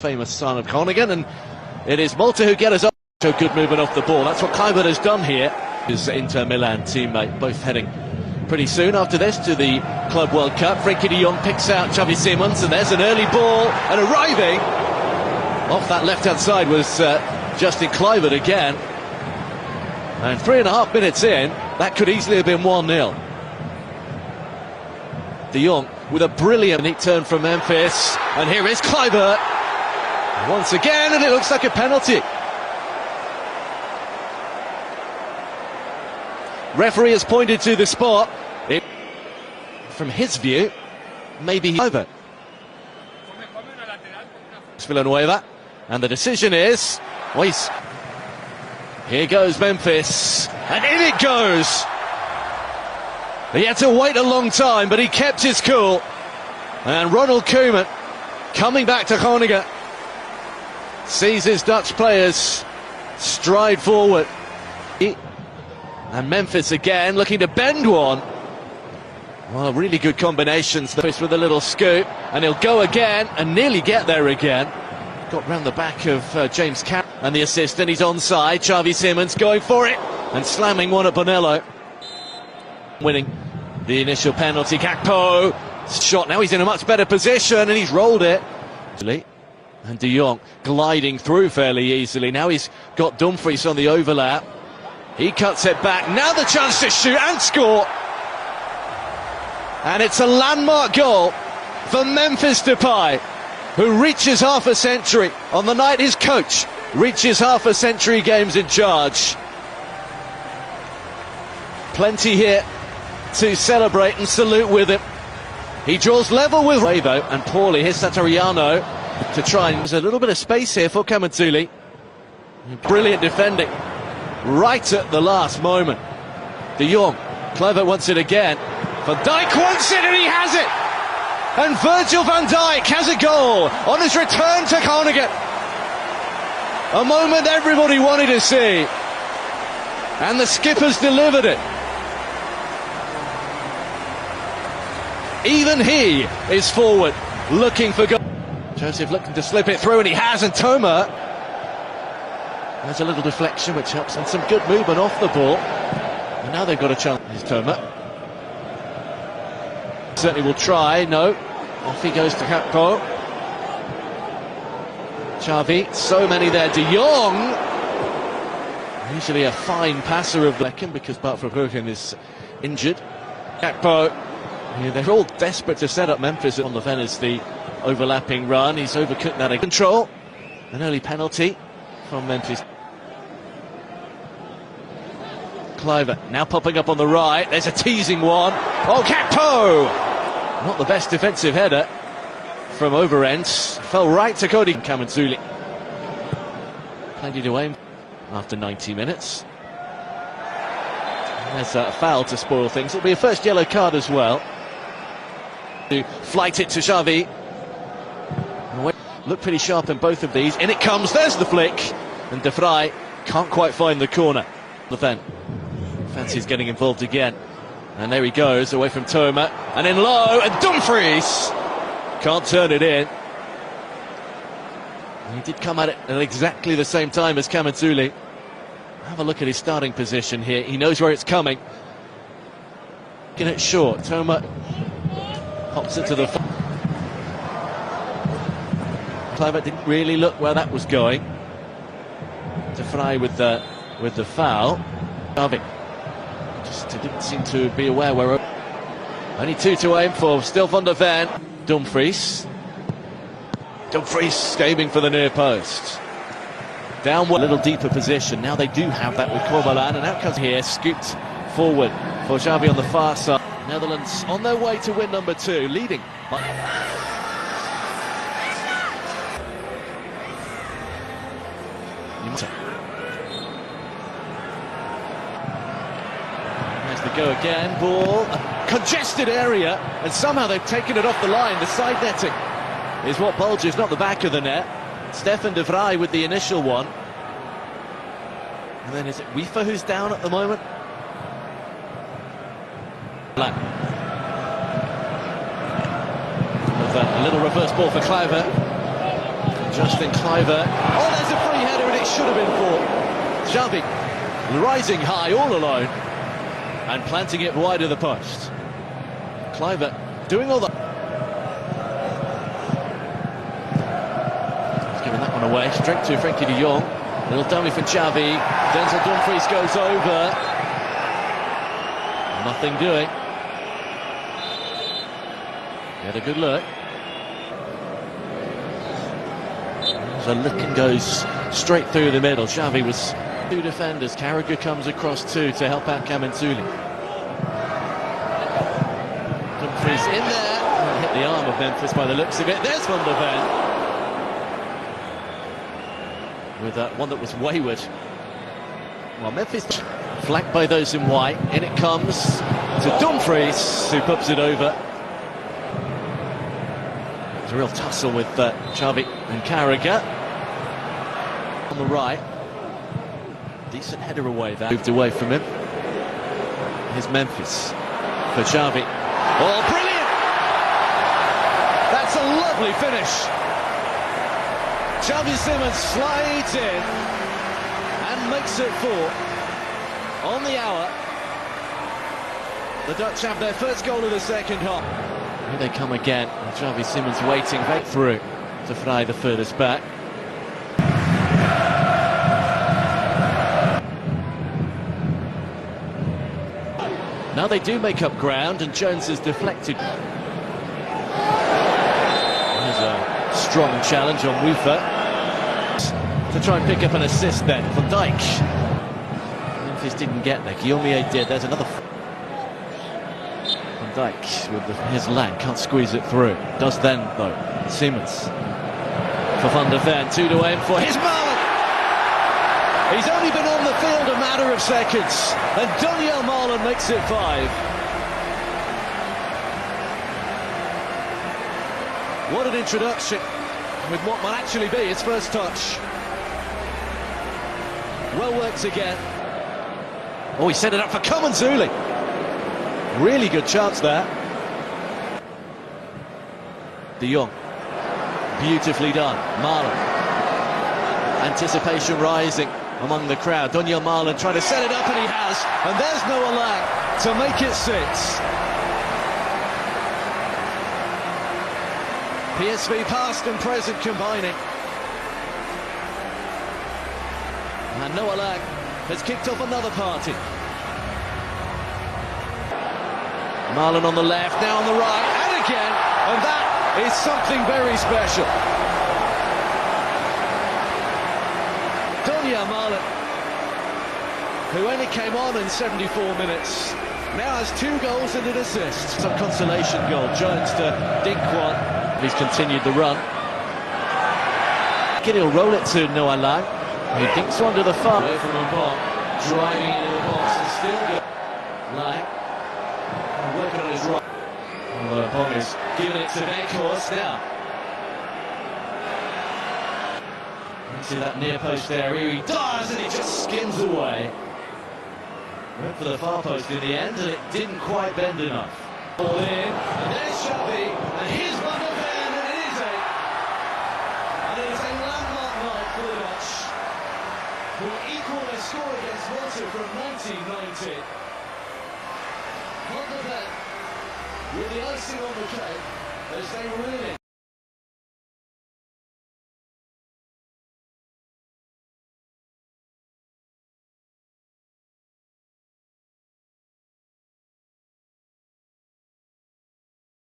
Famous son of Groningen, and it is Malta who get us up. So good movement off the ball. That's what Kluivert has done here. His Inter Milan teammate, both heading pretty soon after this to the Club World Cup. Frenkie de Jong picks out Xavi Simons, and there's an early ball, and arriving off that left-hand side was Justin Kluivert again. And 3.5 minutes in, that could easily have been 1-0. De Jong with a brilliant neat turn from Memphis, and here is Kluivert once again, and it looks like a penalty. Referee has pointed to the spot. From his view, maybe he's over. Villanueva, and the decision is, well, here goes Memphis, and in it goes. He had to wait a long time, but he kept his cool. And Ronald Koeman, coming back to Groningen, sees his Dutch players stride forward. And Memphis again looking to bend one. Well, really good combinations. With a little scoop, and he'll go again and nearly get there again. Got round the back of James Carroll, and the assistant, he's onside. Xavi Simons going for it and slamming one at Bonello. Winning the initial penalty. Gakpo shot, now he's in a much better position, and he's rolled it. And De Jong gliding through fairly easily. Now he's got Dumfries on the overlap. He cuts it back. Now the chance to shoot and score. And it's a landmark goal for Memphis Depay, who reaches half a century on the night his coach reaches half a century games in charge. Plenty here to celebrate and salute with him. He draws level with Revo and Paulie. Here's Satariano to try. There's a little bit of space here for Kamadzuli. Brilliant defending right at the last moment. De Jong, Kluivert wants it again. Van Dijk wants it, and he has it. And Virgil van Dijk has a goal on his return to Groningen. A moment everybody wanted to see, and the skipper's delivered it. Even he is forward, looking for goal. Joseph looking to slip it through, and he has, and Toma. There's a little deflection which helps, and some good movement off the ball. And now they've got a chance. Here's Toma. Certainly will try, no. Off he goes to Gakpo. Xavi, so many there. De Jong. Usually a fine passer of Blecken, because Bart Verbruggen is injured. Gakpo. Yeah, they're all desperate to set up Memphis on the Venice, the overlapping run. He's overcooked that. Control. An early penalty from Memphis. Kluivert now popping up on the right. There's a teasing one. Oh, Gakpo! Not the best defensive header from Overends. Fell right to Cody Kamadzuli. Plenty to aim after 90 minutes. There's a foul to spoil things. It'll be a first yellow card as well. To flight it to Xavi. Look pretty sharp in both of these. In it comes, there's the flick. And De Vrij can't quite find the corner. The fancy's getting involved again. And there he goes, away from Toma. And in low, and Dumfries can't turn it in. He did come at it at exactly the same time as Kamadzuli. Have a look at his starting position here. He knows where it's coming. Getting it short. Toma pops it to the... Kluivert didn't really look where that was going. De Vrij with the foul. Xavi just didn't seem to be aware where... Only two to aim for. Still Van der Ven. Dumfries. Dumfries aiming for the near post. Down a little deeper position. Now they do have that with Cormalan, and out comes here, scooped forward for Xavi on the far side. Netherlands on their way to win number 2, leading. There's the go again, ball, a congested area, and somehow they've taken it off the line. The side netting is what bulges, not the back of the net. Stefan de Vrij with the initial one. And then is it Weaver who's down at the moment? Black. A little reverse ball for Kluivert. Justin Kluivert. Oh, there's a free header, and it should have been for Xavi. Rising high all alone and planting it wide of the post. Kluivert doing all that. He's giving that one away straight to Frankie de Jong. Little dummy for Xavi. Denzel Dumfries goes over. Nothing doing. He had a good look. The look and goes straight through the middle. Xavi was two defenders. Carragher comes across two to help out Kamensuli. Dumfries in there. Hit the arm of Memphis by the looks of it. There's Van der Ven. With one that was wayward. Well, Memphis flanked by those in white. In it comes to Dumfries, who puts it over. It's a real tussle with Xavi and Carragher. On the right. Decent header away there. Moved away from him. Here's Memphis for Xavi. Oh, brilliant! That's a lovely finish. Xavi Simons slides in and makes it 4 on the hour. The Dutch have their first goal of the second half. Here they come again. Xavi Simons waiting right through to fly the furthest back. Now they do make up ground, and Jones is deflected. There's a strong challenge on Woofer to try and pick up an assist then. Van Dijk. Memphis didn't get there. Guillaume did. There's another. Van Dijk with his leg can't squeeze it through. Does then though. Simons for Van der Ven. 2 to aim for. Here's Malta. He's only been on the field a matter of seconds, and Donyell Malen makes it 5. What an introduction with what might actually be his first touch. Well worked again. Oh, he set it up for Kamensuli. Really good chance there. De Jong. Beautifully done. Malen. Anticipation rising among the crowd. Donyell Malen trying to set it up, and he has. And there's Noah Lang to make it 6. PSV past and present combining. And Noah Lang has kicked off another party. Malen on the left, now on the right, and again. And that is something very special. Donyell Malen, who only came on in 74 minutes, now has 2 goals and an assist. Some consolation goal. Jones to dink one. He's continued the run. He'll roll it to Noah Lang. He dinks one to the far. Away from Mbong, driving into the box and still good. Lang, working on his right. Mbong is giving it to Venkors now. See that near post area, he does, and he just skims away. Went for the far post in the end, and it didn't quite bend enough. Ball in, and there's Xavi, and here's Van der Ven, and it is a landmark night for the Dutch, who equal their score against Malta from 1990. Van der Ven, with the icing on the cake, as they really